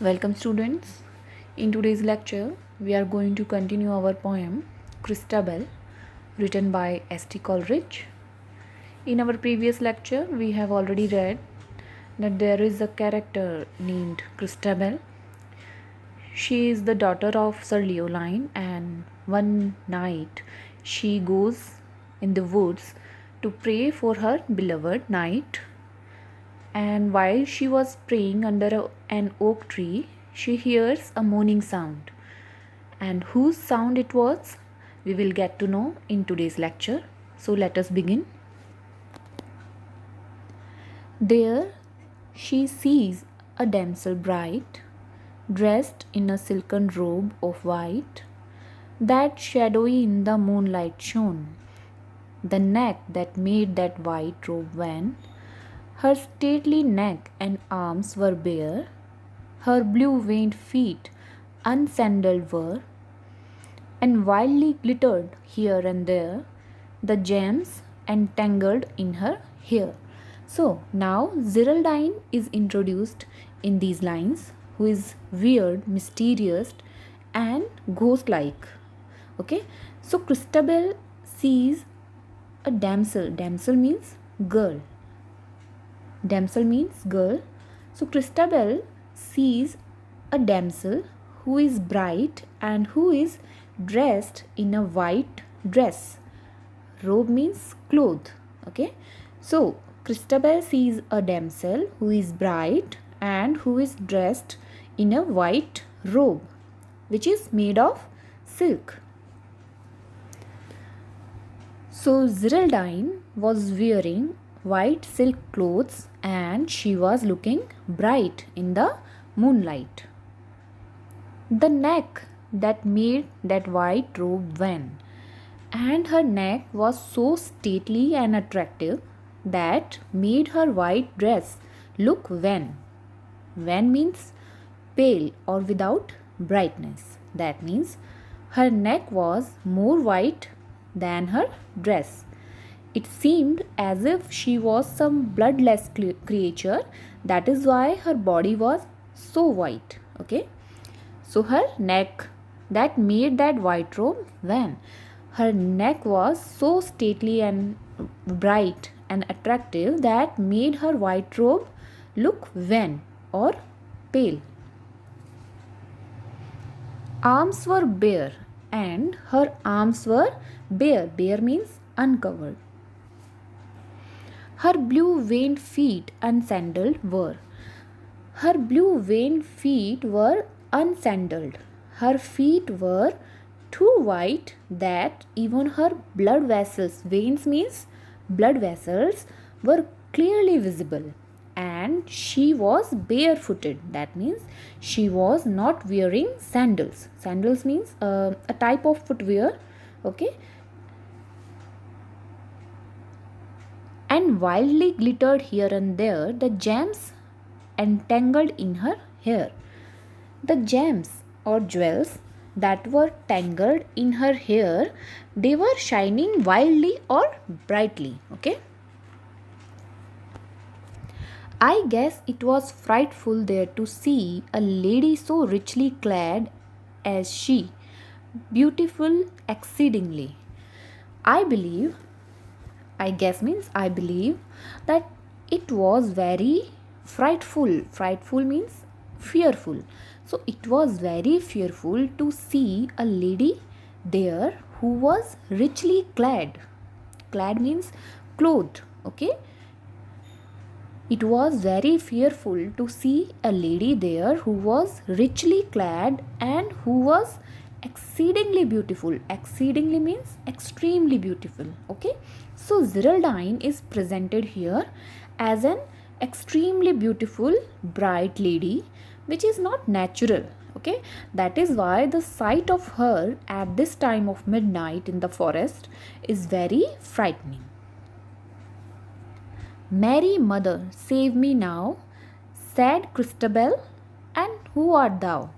Welcome students. In today's lecture, we are going to continue our poem Christabel written by S.T. Coleridge. In our previous lecture, we have already read that there is a character named Christabel. She is the daughter of Sir Leoline, and one night she goes in the woods to pray for her beloved knight. And while she was praying under an oak tree, she hears a moaning sound. And whose sound it was, we will get to know in today's lecture. So let us begin. There she sees a damsel bright, dressed in a silken robe of white, that shadowy in the moonlight shone. The neck that made that white robe wan, her stately neck and arms were bare, her blue-veined feet unsandaled were, and wildly glittered here and there the gems entangled in her hair. So now Ziraldine is introduced in these lines, who is weird, mysterious, and ghost-like. Okay, so Christabel sees a damsel. Damsel means girl. Damsel means girl. So Christabel sees a damsel who is bright and who is dressed in a white dress. Robe means cloth. Okay. So Christabel sees a damsel who is bright and who is dressed in a white robe, which is made of silk. So Ziraldine was wearing white silk clothes and she was looking bright in the moonlight. The neck that made that white robe wan, and her neck was so stately and attractive that made her white dress look wan. Wan means pale or without brightness. That means her neck was more white than her dress. It seemed as if she was some bloodless creature. That is why her body was so white. Okay. So her neck that made that white robe wan. Her neck was so stately and bright and attractive that made her white robe look wan or pale. Arms were bare, and her arms were bare. Bare means uncovered. Her blue-veined feet unsandaled were. Her blue-veined feet were unsandaled. Her feet were too white that even her blood vessels, veins means blood vessels, were clearly visible. And she was barefooted. That means she was not wearing sandals. Sandals means a type of footwear. Okay. And wildly glittered here and there the gems entangled in her hair. The gems or jewels that were tangled in her hair, they were shining wildly or brightly. Okay. I guess it was frightful there to see a lady so richly clad as she, beautiful exceedingly. I believe I guess means I believe that it was very frightful. Frightful means fearful. So it was very fearful to see a lady there who was richly clad. Clad means clothed. Okay. It was very fearful to see a lady there who was richly clad and who was exceedingly beautiful. Exceedingly means extremely beautiful. Okay. So Ziraldine is presented here as an extremely beautiful bright lady, which is not natural. Okay. That is why the sight of her at this time of midnight in the forest is very frightening. Mary Mother, save me now, said Christabel, and who art thou?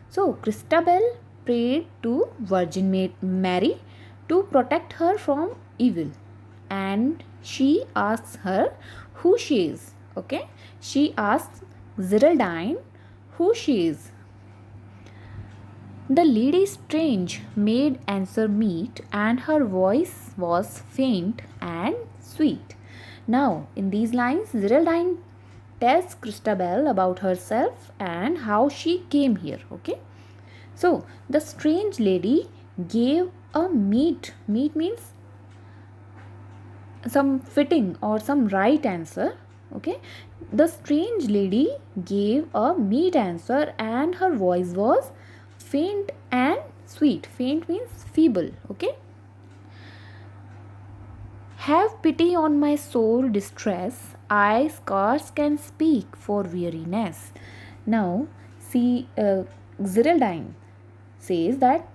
So Christabel prayed to Virgin Mary to protect her from evil, and she asks her who she is. Okay, she asks Ziraldine who she is. The lady strange made answer meet, and her voice was faint and sweet. Now, in these lines, Geraldine tells Christabel about herself and how she came here. Okay, so the strange lady gave a meet. Meet means some fitting or some right answer. Okay, the strange lady gave a meet answer, and her voice was faint and sweet. Faint means feeble. Okay, have pity on my sore distress, I scarce can speak for weariness. Now, see, Geraldine says that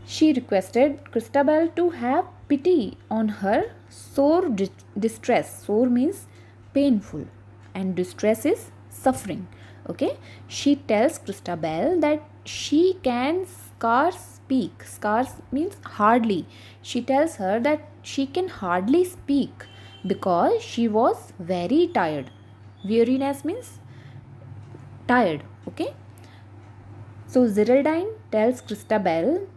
she requested Christabel to have pity on her sore distress. Sore means painful, and distress is suffering. Okay, she tells Christabel that she can scarce speak. Scarce means hardly. She tells her that she can hardly speak because she was very tired. Weariness means tired. Okay, so Geraldine tells Christabel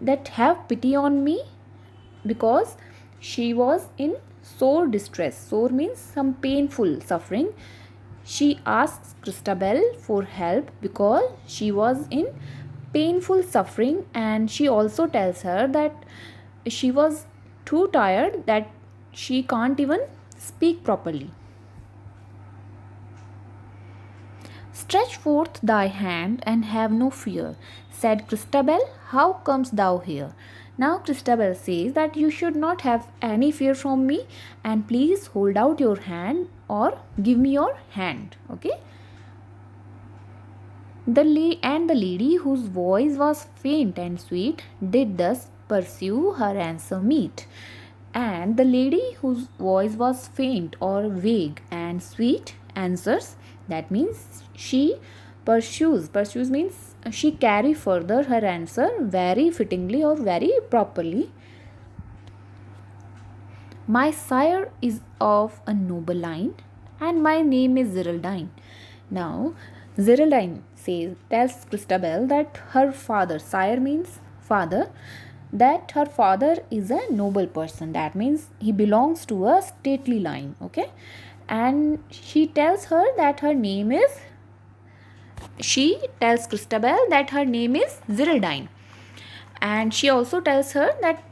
that have pity on me because she was in sore distress. Sore means some painful suffering. She asks Christabel for help because she was in painful suffering, and she also tells her that she was too tired that she can't even speak properly. Stretch forth thy hand and have no fear, said Christabel. How comest thou here? Now Christabel says that you should not have any fear from me, and please hold out your hand or give me your hand. Okay. The lady, whose voice was faint and sweet, did thus pursue her answer meet. And the lady whose voice was faint or vague and sweet answers, that means she pursues means she carry further her answer very fittingly or very properly. My sire is of a noble line, and my name is Geraldine. Now Geraldine tells Christabel that her father, sire means father, that her father is a noble person. That means he belongs to a stately line. Okay, and she tells Christabel that her name is Geraldine, and she also tells her that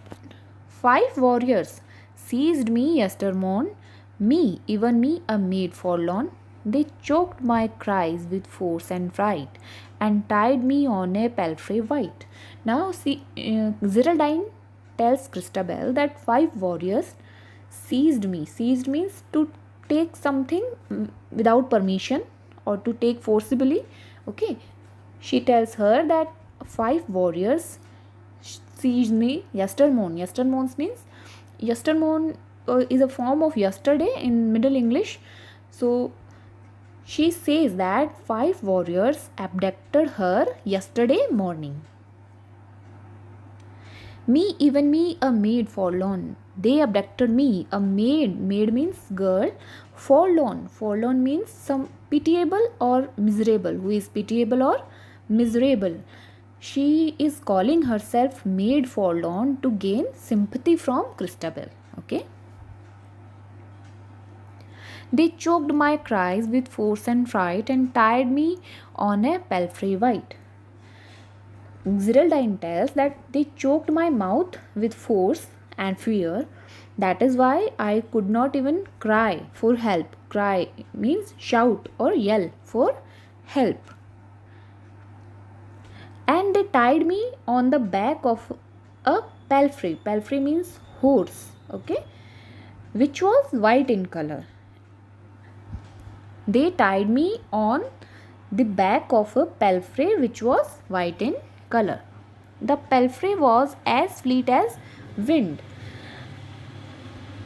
5 warriors seized me yestermorn, me, even me, a maid forlorn. They choked my cries with force and fright, and tied me on a palfrey white. Now, see, Geraldine tells Christabel that 5 warriors seized me. Seized means to take something without permission or to take forcibly. Okay, she tells her that 5 warriors seized me yestermorn. Yestermorn means yestermorn is a form of yesterday in Middle English. So she says that 5 warriors abducted her yesterday morning. Me, even me, a maid forlorn. They abducted me, a maid. Maid means girl. Forlorn. Forlorn means some pitiable or miserable. Who is pitiable or miserable? She is calling herself maid forlorn to gain sympathy from Christabel. Okay. They choked my cries with force and fright, and tied me on a palfrey white. Geraldine tells that they choked my mouth with force and fear. That is why I could not even cry for help. Cry means shout or yell for help. And they tied me on the back of a palfrey. Palfrey means horse. Okay, which was white in color. They tied me on the back of a palfrey which was white in color. The palfrey was as fleet as wind,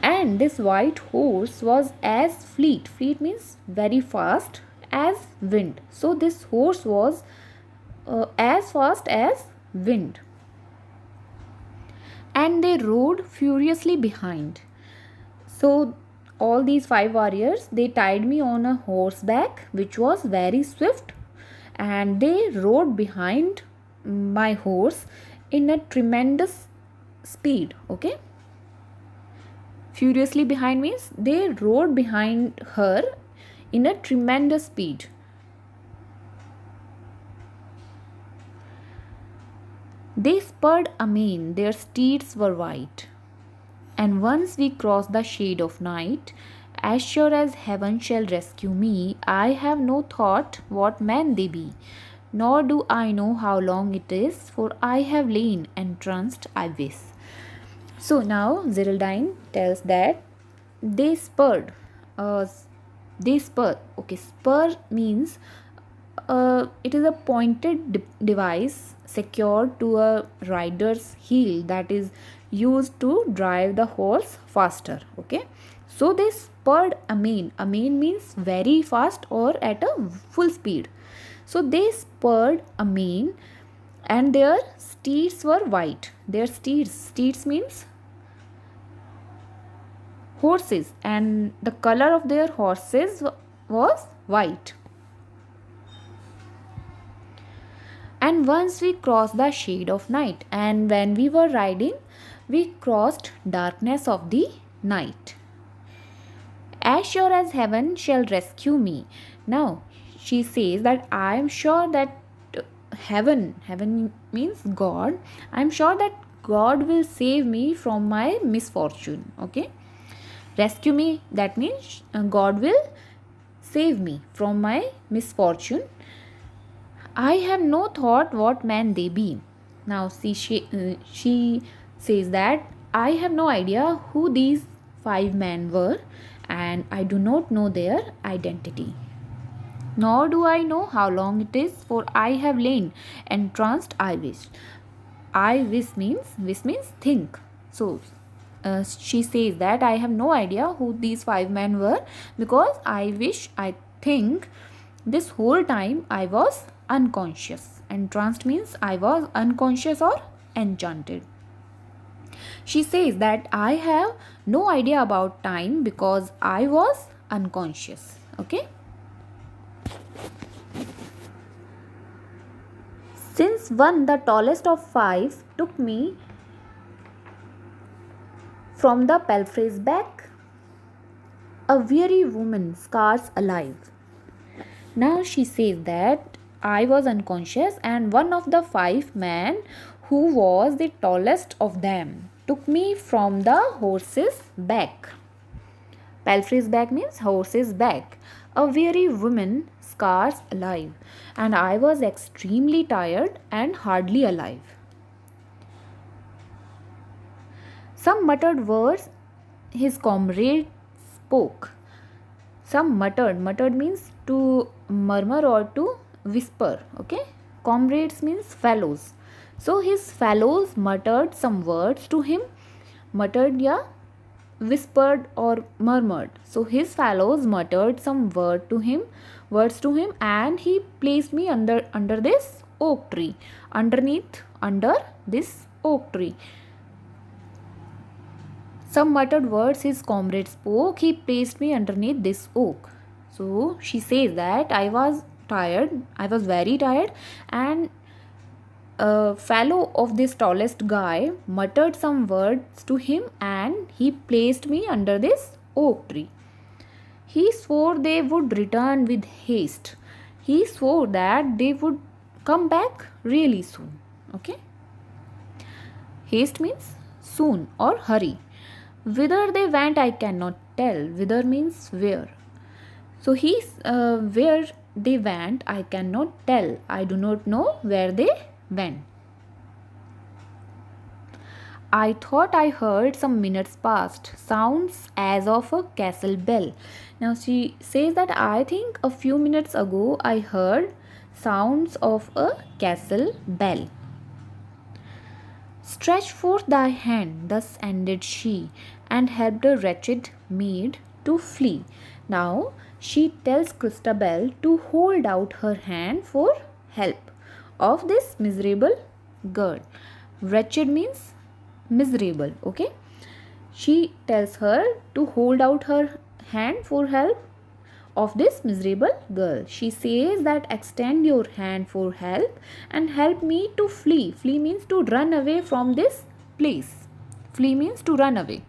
and this white horse was as fleet. Fleet means very fast as wind. So this horse was as fast as wind, and they rode furiously behind. So all these 5 warriors, they tied me on a horseback which was very swift, and they rode behind my horse in a tremendous speed. Okay, furiously behind means they rode behind her in a tremendous speed. They spurred amain, their steeds were white. And once we cross the shade of night, as sure as heaven shall rescue me, I have no thought what man they be, nor do I know how long it is, for I have lain entranced I wis. So now Geraldine tells that they spurred. Uh, they spur. Okay, spur means it is a pointed device secured to a rider's heel that is used to drive the horse faster. Okay, so they spurred amain. Amain means very fast or at a full speed. So they spurred amain, and their steeds were white. Their steeds means horses, and the color of their horses was white. And once we crossed the shade of night, and when we were riding, we crossed darkness of the night. As sure as heaven shall rescue me. Now she says that I am sure that heaven means God. I am sure that God will save me from my misfortune. Okay, rescue me, that means God will save me from my misfortune. I have no thought what man they be. Now she says that I have no idea who these 5 men were, and I do not know their identity. Nor do I know how long it is, for I have lain entranced I wish. I wish means think. So she says that I have no idea who these 5 men were, because I think this whole time I was unconscious. Entranced means I was unconscious or enchanted. She says that I have no idea about time because I was unconscious. Okay. Since one, the tallest of 5, took me from the palfrey's back, a weary woman scarce alive. Now she says that I was unconscious, and one of the 5 men, who was the tallest of them, took me from the horse's back. Palfrey's back means horse's back. A weary woman scarce alive, and I was extremely tired and hardly alive. Some muttered words his comrade spoke. Some muttered means to murmur or to whisper. Okay, comrades means fellows. So his fellows muttered some words to him. Muttered, yeah, whispered or murmured. So his fellows muttered some words to him, and he placed me under this oak tree. Under this oak tree. Some muttered words his comrade spoke. He placed me underneath this oak. So she says that I was tired. I was very tired, and a fellow of this tallest guy muttered some words to him, and he placed me under this oak tree. He swore they would return with haste. He swore that they would come back really soon. Okay. Haste means soon or hurry. Whither they went, I cannot tell. Whither means where. So where they went, I cannot tell. I do not know where they went. I thought I heard some minutes past sounds as of a castle bell. Now she says that I think a few minutes ago I heard sounds of a castle bell. Stretch forth thy hand, thus ended she, and helped a wretched maid to flee. Now she tells Christabel to hold out her hand for help of this miserable girl. Wretched means miserable. Okay, she tells her to hold out her hand for help of this miserable girl. She says that extend your hand for help and help me to flee. Flee means to run away from this place. Flee means to run away.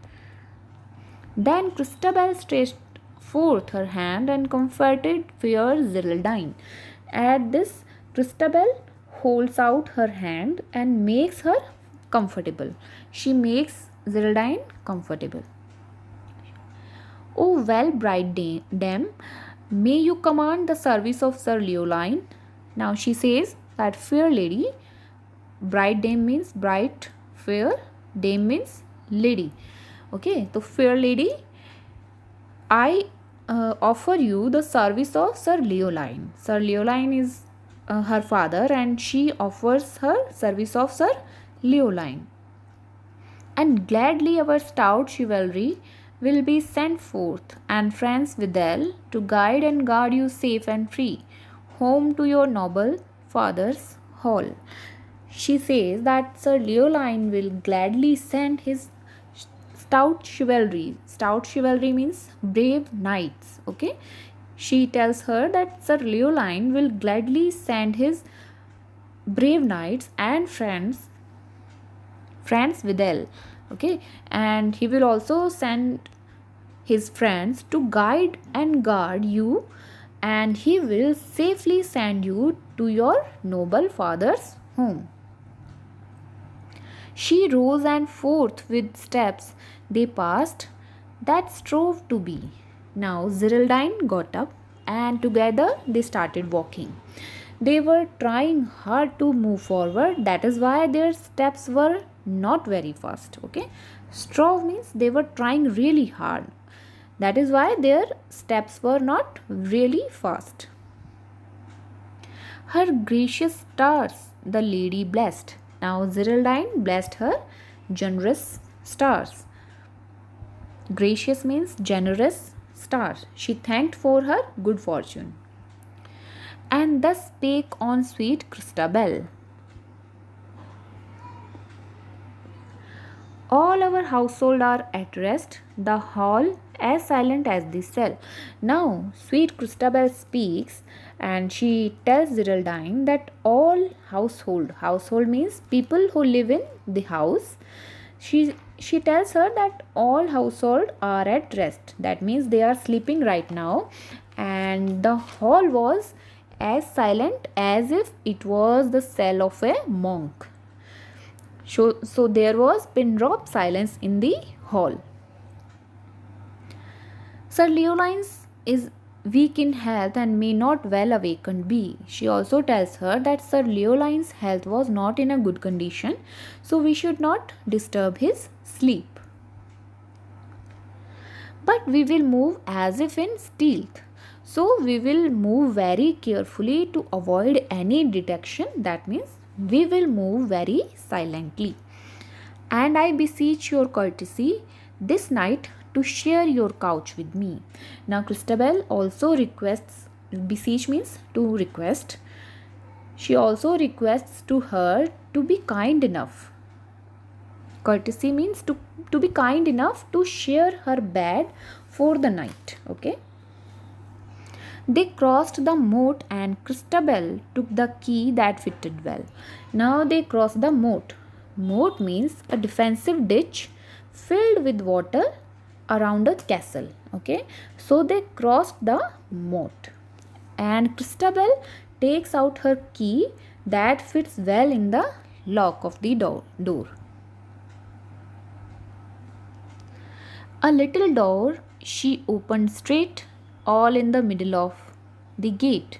Then Christabel stretched forth her hand and comforted fair Geraldine. At this, Christabel holds out her hand and makes her comfortable. She makes Geraldine comfortable. Oh, well, bright dame, may you command the service of Sir Leoline. Now she says that fair lady, bright dame means bright, fair, dame means lady. Okay, so fair lady, I offer you the service of Sir Leoline. Sir Leoline is her father, and she offers her service of Sir Leoline. And gladly our stout chivalry will be sent forth, and friends withal, to guide and guard you safe and free, home to your noble father's hall. She says that Sir Leoline will gladly send his stout chivalry. Stout chivalry means brave knights. Okay, she tells her that Sir Leoline will gladly send his brave knights and friends withal. Okay, and he will also send his friends to guide and guard you, and he will safely send you to your noble father's home. She rose and forth with steps they passed that strove to be. Now Geraldine got up, and together they started walking. They were trying hard to move forward, that is why their steps were not very fast. Okay, strove means they were trying really hard, that is why their steps were not really fast. Her gracious stars the lady blessed. Now Geraldine blessed her generous stars. Gracious means generous stars. She thanked for her good fortune. And thus spake on sweet Christabel. All our household are at rest, the hall as silent as the cell. Now, sweet Christabel speaks, and she tells Geraldine that all household means people who live in the house. She tells her that all household are at rest. That means they are sleeping right now, and the hall was as silent as if it was the cell of a monk. So there was pin drop silence in the hall. Sir Leoline is weak in health and may not well awakened be. She also tells her that Sir Leoline's health was not in a good condition, so we should not disturb his sleep. But we will move as if in stealth. So we will move very carefully to avoid any detection. That means we will move very silently. And I beseech your courtesy this night to share your couch with me. Now Christabel also requests, beseech means to request. She also requests to her to be kind enough. Courtesy means to be kind enough to share her bed for the night. Okay. They crossed the moat, and Christabel took the key that fitted well. Now they crossed the moat. Moat means a defensive ditch filled with water around a castle. Okay, so they crossed the moat, and Christabel takes out her key that fits well in the lock of the door. A little door she opened straight, all in the middle of the gate.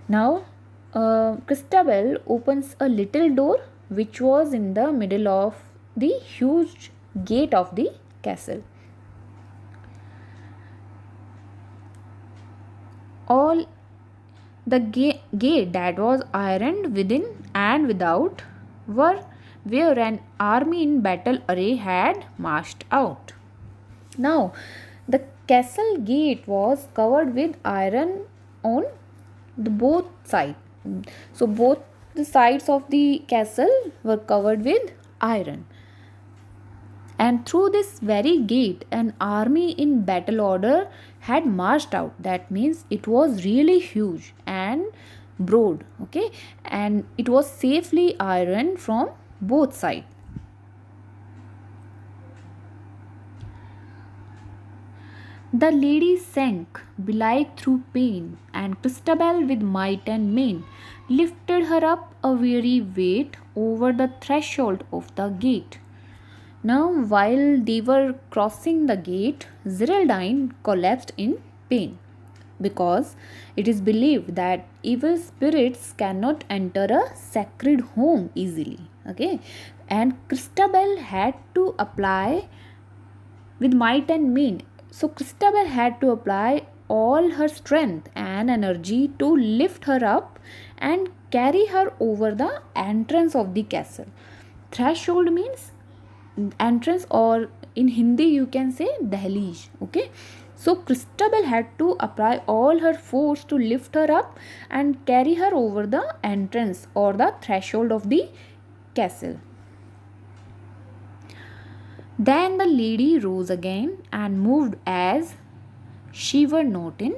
Now Christabel opens a little door which was in the middle of the huge gate of the castle. All the gate that was ironed within and without were where an army in battle array had marched out. Now the castle gate was covered with iron on the both sides. So both the sides of the castle were covered with iron. And through this very gate, an army in battle order had marched out. That means it was really huge and broad, okay, and it was safely ironed from both sides. The lady sank, belike through pain, and Christabel, with might and main, lifted her up a weary weight over the threshold of the gate. Now, while they were crossing the gate, Geraldine collapsed in pain because it is believed that evil spirits cannot enter a sacred home easily. Okay, and Christabel had to apply with might and main. So Christabel had to apply all her strength and energy to lift her up and carry her over the entrance of the castle. Threshold means entrance, or in Hindi you can say dahliz. Okay, so Christabel had to apply all her force to lift her up and carry her over the entrance or the threshold of the castle. Then the lady rose again and moved as she were not in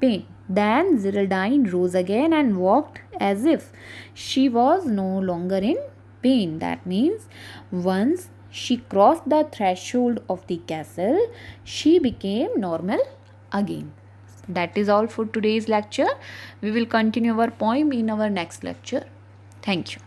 pain. Then Geraldine rose again and walked as if she was no longer in pain. That means once she crossed the threshold of the castle, she became normal again. That is all for today's lecture. We will continue our poem in our next lecture. Thank you.